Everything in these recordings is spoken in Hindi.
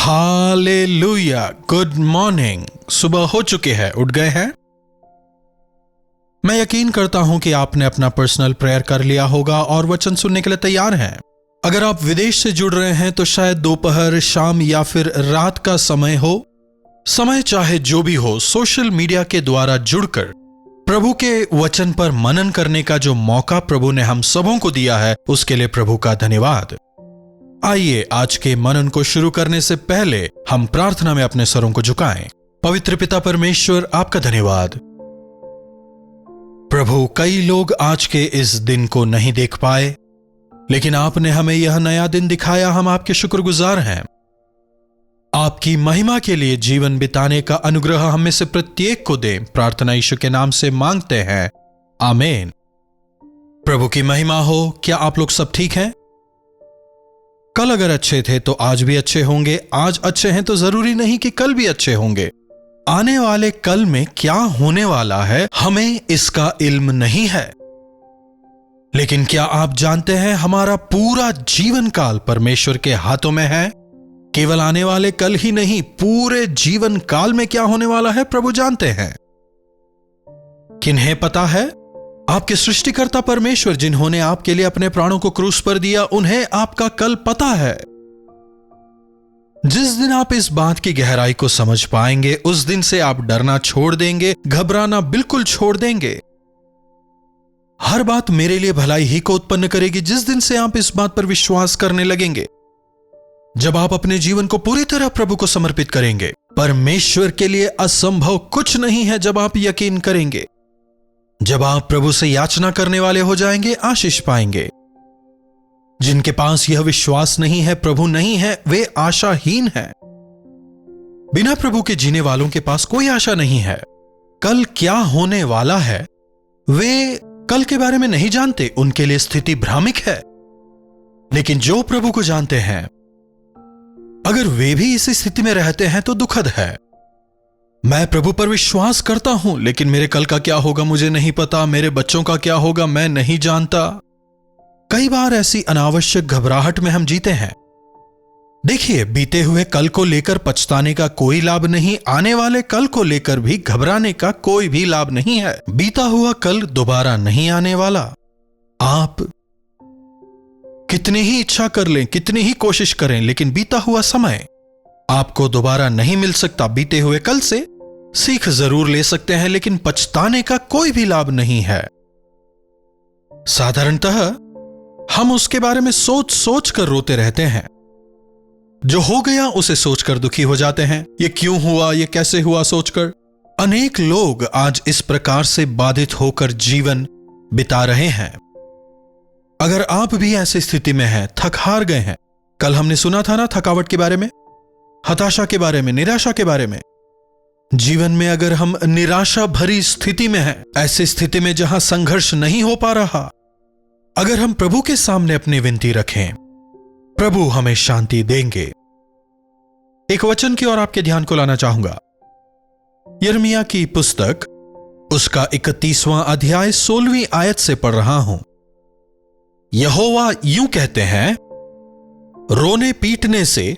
Hallelujah, good morning. सुबह हो चुके हैं, उठ गए हैं। मैं यकीन करता हूं कि आपने अपना पर्सनल प्रेयर कर लिया होगा और वचन सुनने के लिए तैयार हैं। अगर आप विदेश से जुड़ रहे हैं तो शायद दोपहर, शाम या फिर रात का समय हो। समय चाहे जो भी हो, सोशल मीडिया के द्वारा जुड़कर प्रभु के वचन पर मनन करने का जो मौका प्रभु ने हम सबों को दिया है, उसके लिए प्रभु का धन्यवाद। आइए आज के मनन को शुरू करने से पहले हम प्रार्थना में अपने सरों को झुकाएं। पवित्र पिता परमेश्वर, आपका धन्यवाद। प्रभु, कई लोग आज के इस दिन को नहीं देख पाए, लेकिन आपने हमें यह नया दिन दिखाया। हम आपके शुक्रगुजार हैं। आपकी महिमा के लिए जीवन बिताने का अनुग्रह हम में से प्रत्येक को दें। प्रार्थना यीशु के नाम से मांगते हैं, आमीन। प्रभु की महिमा हो। क्या आप लोग सब ठीक हैं? कल अगर अच्छे थे तो आज भी अच्छे होंगे, आज अच्छे हैं तो जरूरी नहीं कि कल भी अच्छे होंगे। आने वाले कल में क्या होने वाला है हमें इसका इल्म नहीं है, लेकिन क्या आप जानते हैं हमारा पूरा जीवन काल परमेश्वर के हाथों में है। केवल आने वाले कल ही नहीं, पूरे जीवन काल में क्या होने वाला है प्रभु जानते हैं। किन्हें पता है? आपके सृष्टिकर्ता परमेश्वर, जिन्होंने आपके लिए अपने प्राणों को क्रूस पर दिया, उन्हें आपका कल पता है। जिस दिन आप इस बात की गहराई को समझ पाएंगे, उस दिन से आप डरना छोड़ देंगे, घबराना बिल्कुल छोड़ देंगे। हर बात मेरे लिए भलाई ही को उत्पन्न करेगी जिस दिन से आप इस बात पर विश्वास करने लगेंगे। जब आप अपने जीवन को पूरी तरह प्रभु को समर्पित करेंगे, परमेश्वर के लिए असंभव कुछ नहीं है। जब आप यकीन करेंगे, जब आप प्रभु से याचना करने वाले हो जाएंगे, आशीष पाएंगे। जिनके पास यह विश्वास नहीं है, प्रभु नहीं है, वे आशाहीन हैं। बिना प्रभु के जीने वालों के पास कोई आशा नहीं है। कल क्या होने वाला है, वे कल के बारे में नहीं जानते। उनके लिए स्थिति भ्रामिक है। लेकिन जो प्रभु को जानते हैं, अगर वे भी इसी स्थिति में रहते हैं तो दुखद है। मैं प्रभु पर विश्वास करता हूं, लेकिन मेरे कल का क्या होगा मुझे नहीं पता। मेरे बच्चों का क्या होगा मैं नहीं जानता। कई बार ऐसी अनावश्यक घबराहट में हम जीते हैं। देखिए, बीते हुए कल को लेकर पछताने का कोई लाभ नहीं, आने वाले कल को लेकर भी घबराने का कोई भी लाभ नहीं है। बीता हुआ कल दोबारा नहीं आने वाला। आप कितनी ही इच्छा कर लें, कितनी ही कोशिश करें, लेकिन बीता हुआ समय आपको दोबारा नहीं मिल सकता। बीते हुए कल से सीख जरूर ले सकते हैं, लेकिन पछताने का कोई भी लाभ नहीं है। साधारणतः हम उसके बारे में सोच सोच कर रोते रहते हैं। जो हो गया उसे सोचकर दुखी हो जाते हैं। ये क्यों हुआ, ये कैसे हुआ सोचकर। अनेक लोग आज इस प्रकार से बाधित होकर जीवन बिता रहे हैं। अगर आप भी ऐसी स्थिति में हैं, थक हार गए हैं। कल हमने सुना था ना थकावट के बारे में, हताशा के बारे में, निराशा के बारे में। जीवन में अगर हम निराशा भरी स्थिति में हैं, ऐसी स्थिति में जहां संघर्ष नहीं हो पा रहा, अगर हम प्रभु के सामने अपनी विनती रखें, प्रभु हमें शांति देंगे। एक वचन की ओर आपके ध्यान को लाना चाहूंगा। यिर्मयाह की पुस्तक, उसका 31वां अध्याय 16वीं आयत से पढ़ रहा हूं। यहोवा यूं कहते हैं, रोने पीटने से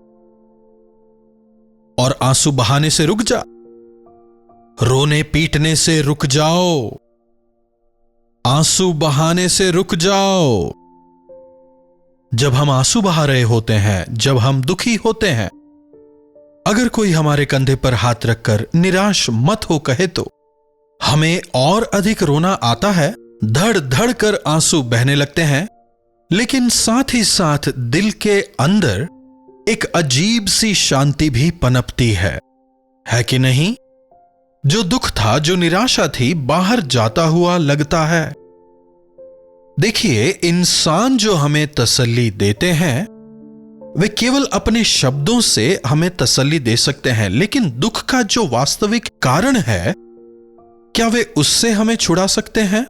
और आंसू बहाने से रुक जा। रोने पीटने से रुक जाओ, आंसू बहाने से रुक जाओ। जब हम आंसू बहा रहे होते हैं, जब हम दुखी होते हैं, अगर कोई हमारे कंधे पर हाथ रखकर निराश मत हो कहे तो हमें और अधिक रोना आता है। धड़ धड़ कर आंसू बहने लगते हैं, लेकिन साथ ही साथ दिल के अंदर एक अजीब सी शांति भी पनपती है कि नहीं? जो दुख था, जो निराशा थी, बाहर जाता हुआ लगता है। देखिए, इंसान जो हमें तसल्ली देते हैं, वे केवल अपने शब्दों से हमें तसल्ली दे सकते हैं, लेकिन दुख का जो वास्तविक कारण है, क्या वे उससे हमें छुड़ा सकते हैं?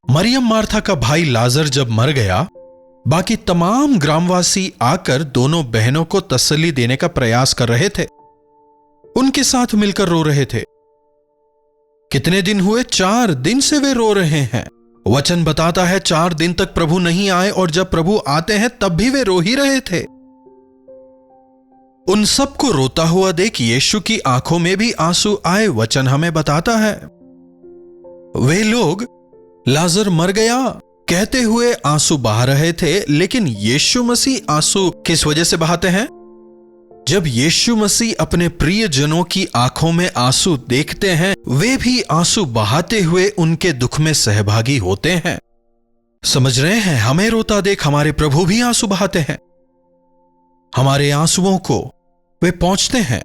मरियम मार्था का भाई लाजर जब मर गया, बाकी तमाम ग्रामवासी आकर दोनों बहनों को तसल्ली देने का प्रयास कर रहे थे। उनके साथ मिलकर रो रहे थे। कितने दिन हुए? 4 दिन से वे रो रहे हैं। वचन बताता है 4 दिन तक प्रभु नहीं आए, और जब प्रभु आते हैं तब भी वे रो ही रहे थे। उन सबको रोता हुआ देख यीशु की आंखों में भी आंसू आए। वचन हमें बताता है वे लोग लाजर मर गया कहते हुए आंसू बहा रहे थे, लेकिन यीशु मसीह आंसू किस वजह से बहाते हैं? जब यीशु मसीह अपने प्रिय जनों की आंखों में आंसू देखते हैं, वे भी आंसू बहाते हुए उनके दुख में सहभागी होते हैं। समझ रहे हैं? हमें रोता देख हमारे प्रभु भी आंसू बहाते हैं। हमारे आंसुओं को वे पहुंचते हैं।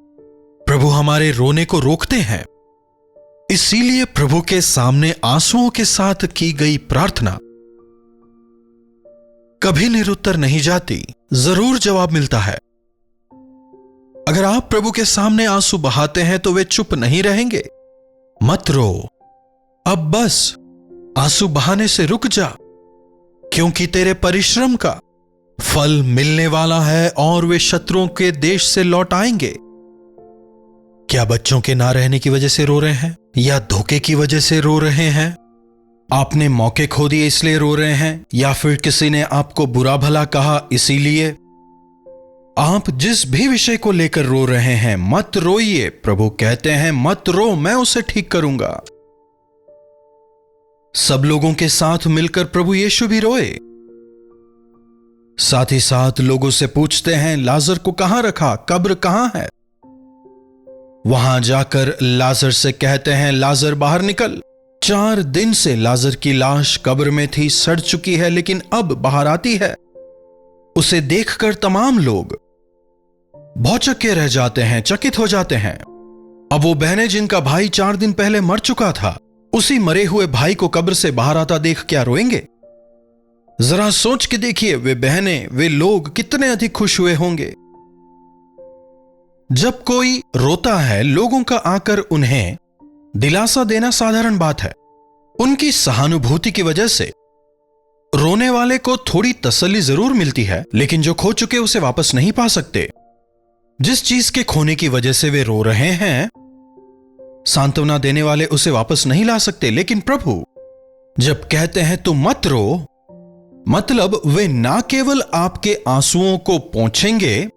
प्रभु हमारे रोने को रोकते हैं। इसीलिए प्रभु के सामने आंसुओं के साथ की गई प्रार्थना कभी निरुत्तर नहीं जाती, जरूर जवाब मिलता है। अगर आप प्रभु के सामने आंसू बहाते हैं तो वे चुप नहीं रहेंगे। मत रो, अब बस आंसू बहाने से रुक जा, क्योंकि तेरे परिश्रम का फल मिलने वाला है और वे शत्रुओं के देश से लौट आएंगे। क्या बच्चों के ना रहने की वजह से रो रहे हैं या धोखे की वजह से रो रहे हैं? आपने मौके खो दिए इसलिए रो रहे हैं, या फिर किसी ने आपको बुरा भला कहा इसीलिए? आप जिस भी विषय को लेकर रो रहे हैं, मत रोइए। प्रभु कहते हैं मत रो, मैं उसे ठीक करूंगा। सब लोगों के साथ मिलकर प्रभु यीशु भी रोए। साथ ही साथ लोगों से पूछते हैं लाजर को कहां रखा, कब्र कहां है? वहां जाकर लाजर से कहते हैं लाजर बाहर निकल। 4 दिन से लाजर की लाश कब्र में थी, सड़ चुकी है, लेकिन अब बाहर आती है। उसे देखकर तमाम लोग भौचक्के रह जाते हैं, चकित हो जाते हैं। अब वो बहनें जिनका भाई 4 दिन पहले मर चुका था, उसी मरे हुए भाई को कब्र से बाहर आता देख क्या रोएंगे? जरा सोच के देखिए, वे बहनें, वे लोग कितने अधिक खुश हुए होंगे। जब कोई रोता है, लोगों का आकर उन्हें दिलासा देना साधारण बात है। उनकी सहानुभूति की वजह से रोने वाले को थोड़ी तसल्ली जरूर मिलती है, लेकिन जो खो चुके उसे वापस नहीं पा सकते। जिस चीज के खोने की वजह से वे रो रहे हैं, सांत्वना देने वाले उसे वापस नहीं ला सकते। लेकिन प्रभु जब कहते हैं तुम मत रो, मतलब वे ना केवल आपके आंसुओं को पोंछेंगे,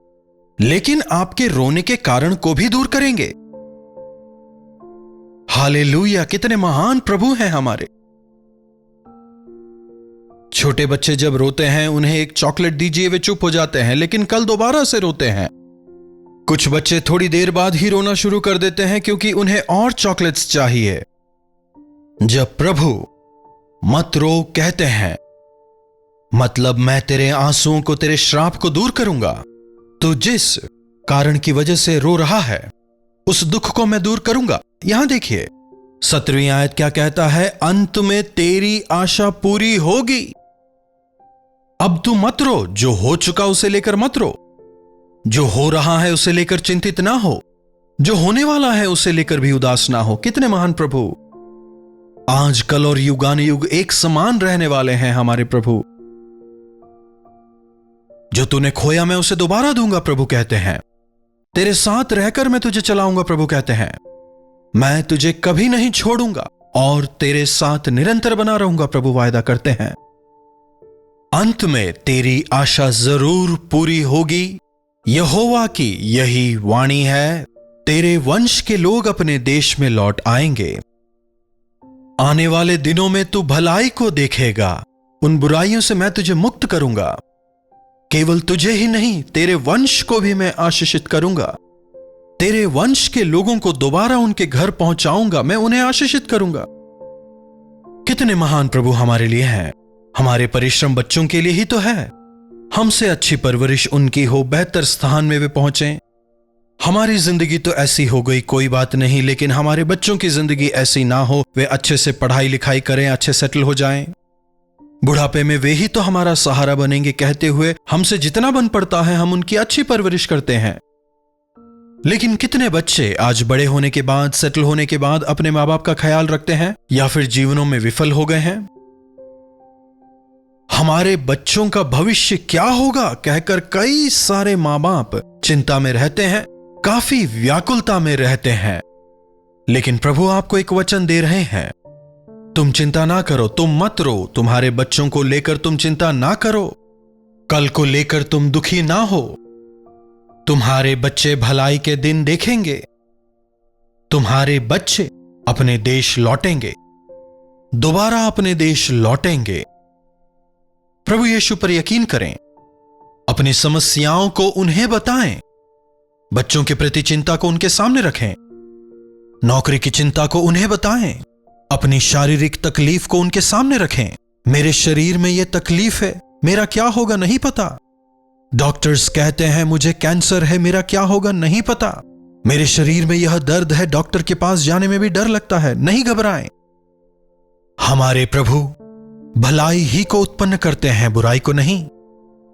लेकिन आपके रोने के कारण को भी दूर करेंगे। हालेलुया! कितने महान प्रभु हैं हमारे। छोटे बच्चे जब रोते हैं, उन्हें एक चॉकलेट दीजिए, वे चुप हो जाते हैं, लेकिन कल दोबारा से रोते हैं। कुछ बच्चे थोड़ी देर बाद ही रोना शुरू कर देते हैं, क्योंकि उन्हें और चॉकलेट्स चाहिए। जब प्रभु मत रो कहते हैं, मतलब मैं तेरे आंसुओं को, तेरे श्राप को दूर करूंगा। तो जिस कारण की वजह से रो रहा है, उस दुख को मैं दूर करूंगा। यहां देखिए 17वीं आयत क्या कहता है, अंत में तेरी आशा पूरी होगी। अब तू मत रो, जो हो चुका उसे लेकर मत रो, जो हो रहा है उसे लेकर चिंतित ना हो, जो होने वाला है उसे लेकर भी उदास ना हो। कितने महान प्रभु! आज कल और युगानुयुग एक समान रहने वाले हैं हमारे प्रभु। जो तूने खोया मैं उसे दोबारा दूंगा, प्रभु कहते हैं। तेरे साथ रहकर मैं तुझे चलाऊंगा, प्रभु कहते हैं। मैं तुझे कभी नहीं छोड़ूंगा और तेरे साथ निरंतर बना रहूंगा, प्रभु वायदा करते हैं। अंत में तेरी आशा जरूर पूरी होगी। यहोवा की यही वाणी है, तेरे वंश के लोग अपने देश में लौट आएंगे। आने वाले दिनों में तू भलाई को देखेगा, उन बुराइयों से मैं तुझे मुक्त करूंगा। केवल तुझे ही नहीं, तेरे वंश को भी मैं आशीषित करूंगा। तेरे वंश के लोगों को दोबारा उनके घर पहुंचाऊंगा, मैं उन्हें आशीषित करूंगा। कितने महान प्रभु हमारे लिए हैं। हमारे परिश्रम बच्चों के लिए ही तो है। हमसे अच्छी परवरिश उनकी हो, बेहतर स्थान में वे पहुंचे। हमारी जिंदगी तो ऐसी हो गई, कोई बात नहीं, लेकिन हमारे बच्चों की जिंदगी ऐसी ना हो। वे अच्छे से पढ़ाई लिखाई करें, अच्छे सेटल हो जाएं। बुढ़ापे में वे ही तो हमारा सहारा बनेंगे, कहते हुए हमसे जितना बन पड़ता है हम उनकी अच्छी परवरिश करते हैं। लेकिन कितने बच्चे आज बड़े होने के बाद, सेटल होने के बाद अपने माँ बाप का ख्याल रखते हैं, या फिर जीवनों में विफल हो गए हैं। हमारे बच्चों का भविष्य क्या होगा कहकर कई सारे माँ बाप चिंता में रहते हैं, काफी व्याकुलता में रहते हैं। लेकिन प्रभु आपको एक वचन दे रहे हैं, तुम चिंता ना करो, तुम मत रो। तुम्हारे बच्चों को लेकर तुम चिंता ना करो, कल को लेकर तुम दुखी ना हो। तुम्हारे बच्चे भलाई के दिन देखेंगे। तुम्हारे बच्चे अपने देश लौटेंगे, दोबारा अपने देश लौटेंगे। प्रभु यीशु पर यकीन करें, अपनी समस्याओं को उन्हें बताएं, बच्चों के प्रति चिंता को उनके सामने रखें, नौकरी की चिंता को उन्हें बताएं, अपनी शारीरिक तकलीफ को उनके सामने रखें। मेरे शरीर में यह तकलीफ है, मेरा क्या होगा नहीं पता। डॉक्टर्स कहते हैं मुझे कैंसर है, मेरा क्या होगा नहीं पता। मेरे शरीर में यह दर्द है, डॉक्टर के पास जाने में भी डर लगता है। नहीं घबराएं, हमारे प्रभु भलाई ही को उत्पन्न करते हैं, बुराई को नहीं।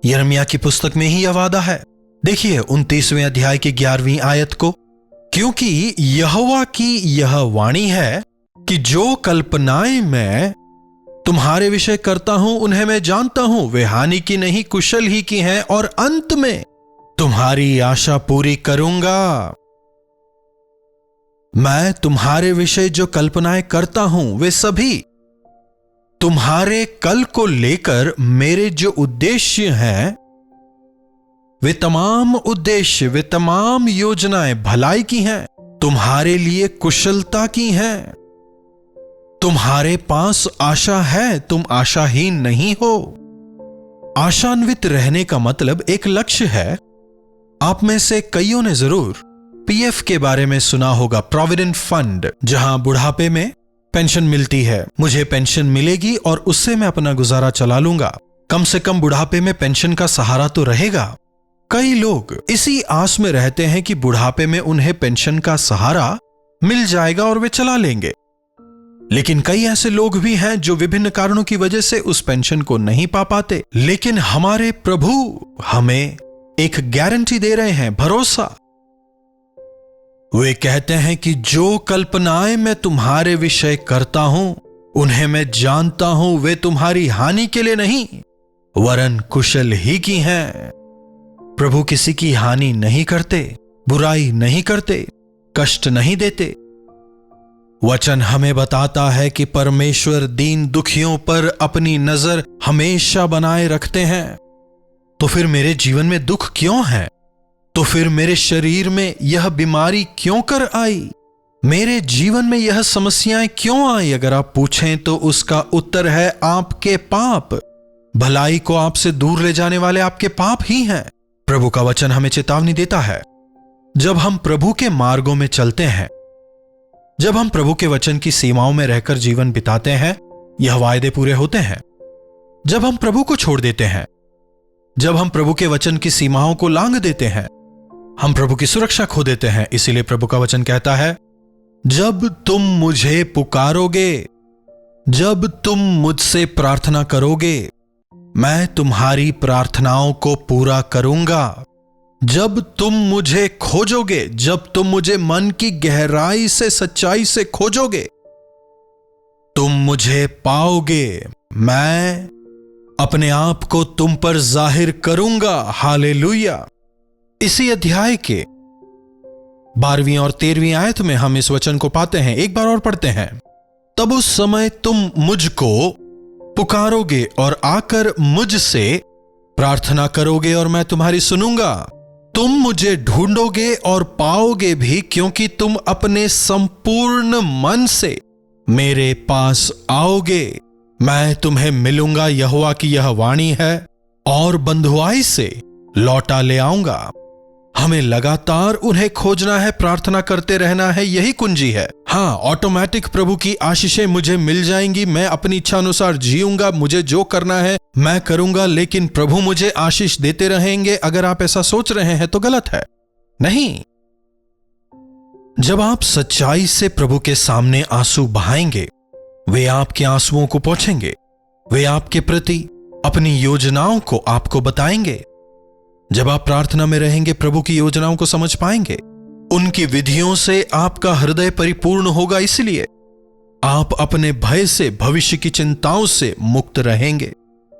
यिर्मयाह की पुस्तक में ही यह वादा है। देखिए 29वें अध्याय की 11वीं आयत को, क्योंकि यहोवा की यह वाणी है कि जो कल्पनाएं मैं तुम्हारे विषय करता हूं उन्हें मैं जानता हूं, वे हानि की नहीं कुशल ही की हैं, और अंत में तुम्हारी आशा पूरी करूंगा। मैं तुम्हारे विषय जो कल्पनाएं करता हूं वे सभी तुम्हारे कल को लेकर मेरे जो उद्देश्य हैं, वे तमाम उद्देश्य, वे तमाम योजनाएं भलाई की हैं, तुम्हारे लिए कुशलता की हैं। तुम्हारे पास आशा है, तुम आशाहीन नहीं हो। आशान्वित रहने का मतलब एक लक्ष्य है। आप में से कईयों ने जरूर पीएफ के बारे में सुना होगा, प्रोविडेंट फंड, जहां बुढ़ापे में पेंशन मिलती है। मुझे पेंशन मिलेगी और उससे मैं अपना गुजारा चला लूंगा, कम से कम बुढ़ापे में पेंशन का सहारा तो रहेगा। कई लोग इसी आस में रहते हैं कि बुढ़ापे में उन्हें पेंशन का सहारा मिल जाएगा और वे चला लेंगे। लेकिन कई ऐसे लोग भी हैं जो विभिन्न कारणों की वजह से उस पेंशन को नहीं पा पाते। लेकिन हमारे प्रभु हमें एक गारंटी दे रहे हैं, भरोसा। वे कहते हैं कि जो कल्पनाएं मैं तुम्हारे विषय करता हूं उन्हें मैं जानता हूं, वे तुम्हारी हानि के लिए नहीं वरन कुशल ही की हैं। प्रभु किसी की हानि नहीं करते, बुराई नहीं करते, कष्ट नहीं देते। वचन हमें बताता है कि परमेश्वर दीन दुखियों पर अपनी नजर हमेशा बनाए रखते हैं। तो फिर मेरे जीवन में दुख क्यों है? तो फिर मेरे शरीर में यह बीमारी क्यों कर आई? मेरे जीवन में यह समस्याएं क्यों आई? अगर आप पूछें तो उसका उत्तर है आपके पाप। भलाई को आपसे दूर ले जाने वाले आपके पाप ही हैं। प्रभु का वचन हमें चेतावनी देता है, जब हम प्रभु के मार्गों में चलते हैं, जब हम प्रभु के वचन की सीमाओं में रहकर जीवन बिताते हैं, यह वायदे पूरे होते हैं। जब हम प्रभु को छोड़ देते हैं, जब हम प्रभु के वचन की सीमाओं को लांघ देते हैं, हम प्रभु की सुरक्षा खो देते हैं। इसीलिए प्रभु का वचन कहता है, जब तुम मुझे पुकारोगे, जब तुम मुझसे प्रार्थना करोगे, मैं तुम्हारी प्रार्थनाओं को पूरा करूंगा। जब तुम मुझे खोजोगे, जब तुम मुझे मन की गहराई से, सच्चाई से खोजोगे, तुम मुझे पाओगे। मैं अपने आप को तुम पर जाहिर करूंगा। हालेलुया। इसी अध्याय के 12वीं और 13वीं आयत में हम इस वचन को पाते हैं। एक बार और पढ़ते हैं। तब उस समय तुम मुझको पुकारोगे और आकर मुझसे प्रार्थना करोगे और मैं तुम्हारी सुनूंगा। तुम मुझे ढूंढोगे और पाओगे भी, क्योंकि तुम अपने संपूर्ण मन से मेरे पास आओगे। मैं तुम्हें मिलूंगा, यहोवा की यह वाणी है, और बंधुआई से लौटा ले आऊंगा। हमें लगातार उन्हें खोजना है, प्रार्थना करते रहना है, यही कुंजी है। हाँ, ऑटोमेटिक प्रभु की आशीषें मुझे मिल जाएंगी, मैं अपनी इच्छा अनुसार जीऊंगा, मुझे जो करना है मैं करूंगा, लेकिन प्रभु मुझे आशीष देते रहेंगे। अगर आप ऐसा सोच रहे हैं तो गलत है। नहीं, जब आप सच्चाई से प्रभु के सामने आंसू बहाएंगे, वे आपके आंसुओं को पोंछेंगे, वे आपके प्रति अपनी योजनाओं को आपको बताएंगे। जब आप प्रार्थना में रहेंगे, प्रभु की योजनाओं को समझ पाएंगे, उनकी विधियों से आपका हृदय परिपूर्ण होगा। इसलिए आप अपने भय से, भविष्य की चिंताओं से मुक्त रहेंगे।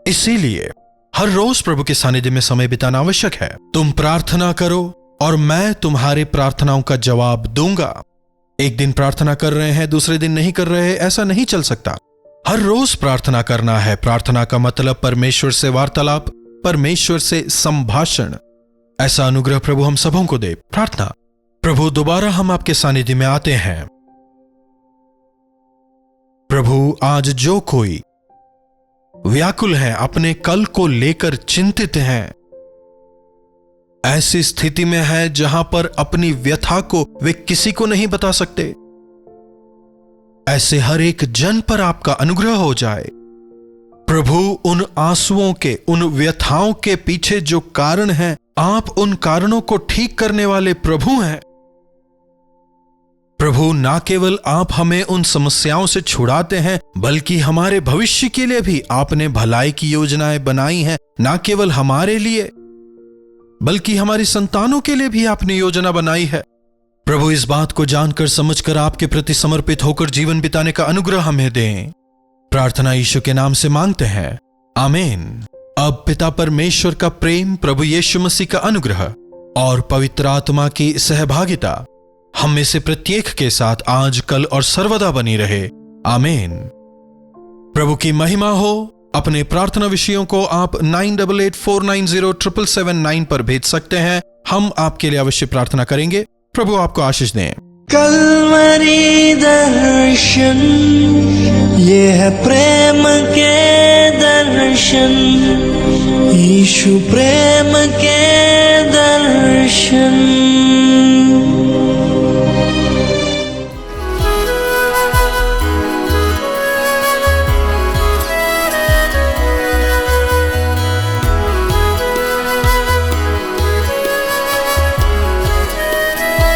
इसीलिए हर रोज प्रभु के सानिध्य में समय बिताना आवश्यक है। तुम प्रार्थना करो और मैं तुम्हारे प्रार्थनाओं का जवाब दूंगा। एक दिन प्रार्थना कर रहे हैं, दूसरे दिन नहीं कर रहे, ऐसा नहीं चल सकता। हर रोज प्रार्थना करना है। प्रार्थना का मतलब परमेश्वर से वार्तालाप, परमेश्वर से संभाषण। ऐसा अनुग्रह प्रभु हम सबों को दे। प्रार्थना। प्रभु, दोबारा हम आपके सानिध्य में आते हैं। प्रभु, आज जो कोई व्याकुल है, अपने कल को लेकर चिंतित हैं, ऐसी स्थिति में है जहां पर अपनी व्यथा को वे किसी को नहीं बता सकते, ऐसे हर एक जन पर आपका अनुग्रह हो जाए। प्रभु, उन आंसुओं के, उन व्यथाओं के पीछे जो कारण हैं, आप उन कारणों को ठीक करने वाले प्रभु हैं। प्रभु, ना केवल आप हमें उन समस्याओं से छुड़ाते हैं, बल्कि हमारे भविष्य के लिए भी आपने भलाई की योजनाएं बनाई हैं। ना केवल हमारे लिए, बल्कि हमारी संतानों के लिए भी आपने योजना बनाई है। प्रभु, इस बात को जानकर समझकर आपके प्रति समर्पित होकर जीवन बिताने का अनुग्रह हमें दें। प्रार्थना यीशु के नाम से मांगते हैं, आमीन। अब पिता परमेश्वर का प्रेम, प्रभु यीशु मसीह का अनुग्रह और पवित्र आत्मा की सहभागिता हम में से प्रत्येक के साथ आज, कल और सर्वदा बनी रहे। आमीन। प्रभु की महिमा हो। अपने प्रार्थना विषयों को आप 9884907779 पर भेज सकते हैं। हम आपके लिए अवश्य प्रार्थना करेंगे। प्रभु आपको आशीष दें। कलवरी दर्शन, ये है प्रेम के दर्शन, यीशु प्रेम के दर्शन।